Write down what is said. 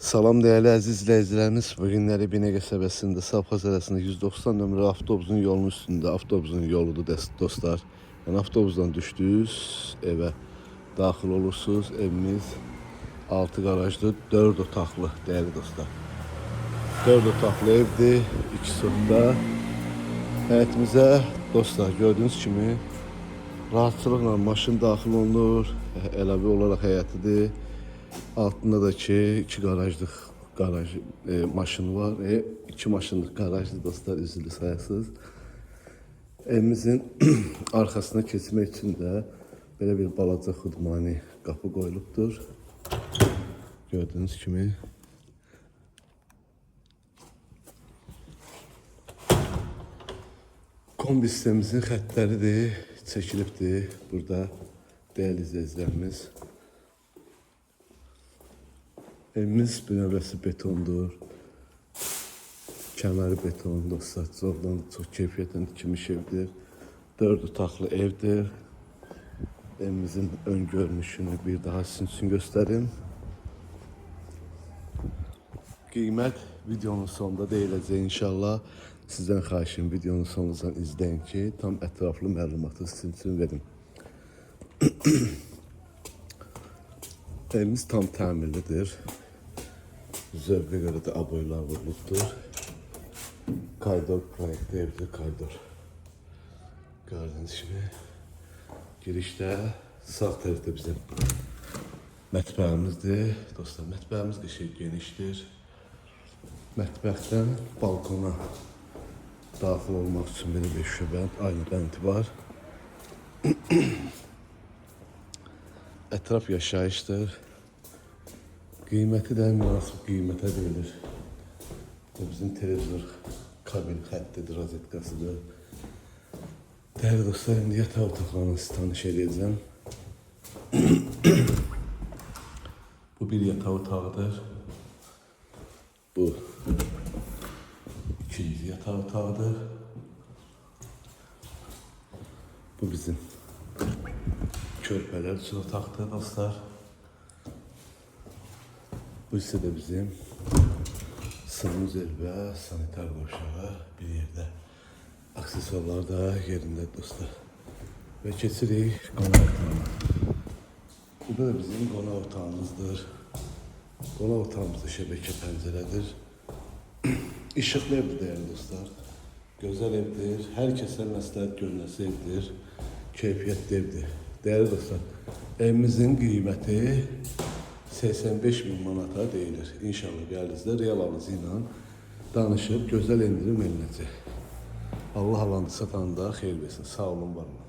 Salam değerli əziz izləyicilərimiz. Bugünləri Binəqə qəsəbəsində Savxoz arasında 190 nömrəli avtobusun yolunun üstündə. Avtobusun yoludur dostlar. Yəni avtobusdan düşdünüz, evə daxil olursunuz. Evimiz 6 qarajlı, 4 otaqlı değerli dostlar. 4 otaqlı evdir, 2 otaqda. Həyətimizə dostlar gördüğünüz kimi rahatçılıqla maşın daxil olunur. Əlavə olaraq həyətidir. Altında da ki 2 garaj maşını var. 2 maşınlıq garajlı dostlar, üzülü sayasız. Evimizin arkasına keçmək üçün də belə bir balaca xudmani qapı qoyulubdur. Gördüğünüz kimi. Kombi sistemimizin xəttləridir, çəkilibdir. Burada değerli izləyicilərimiz. Evimiz bünövrəsi betondur. Kəməri beton dostlar. Çok keyfiyyətlə tikilmiş evdir. 4 otaqlı evdir. Evimizin ön görünüşünü bir daha sizin için göstereyim. Qiymət videonun sonunda deyiləcək inşallah. Sizden xahişim videonun sonundan izleyin ki tam ətraflı məlumatı sizin için verim. Evimiz tam təmirlidir. Zövqə görə də aboylar vurulubdur. Koridor proyektli evdir, koridor. Gördüğünüz gibi girişdə sağ tərəfdə bizim mətbəximizdir. Dostlar, mətbəximiz qəşəng genişdir. Mətbəxdən balkona daxil olmaq üçün belə bir şöbənd, aynı bənd var. Ətraf yaşayışdır. Qiyməti də münasib qiymətə deyilir. Bu bizim televizor kabin xəttidir, rozetkasıdır. Değerli dostlar, indi yatağı otaqlarını size tanış edəcəm. Bu bir yatağı otağıdır. Bu ikinci yatağı otağıdır. Bu bizim körpələr üçün otaqdır dostlar. Bu ise de bizim sanuzel ve sanitar qoşağı bir yerde. Aksesuarlar da yerinde dostlar. Ve keçirik qonaq otağına. Bu da bizim qonaq otağımızdır. Qonaq otağımızda şəbəkə pəncərədir. İşıqlı evdir değerli dostlar. Gözəl evdir. Hər kəsə məsləhət görülməsi evdir. Keyfiyyətli evdir. Değerli dostlar, evimizin qiyməti 85.000 manata deyilir. İnşallah gəldinizdə real alıcı ilə danışıb gözəl endirim ediləcək. Allah alanı satanda xeyir versin. Sağ olun, var olun.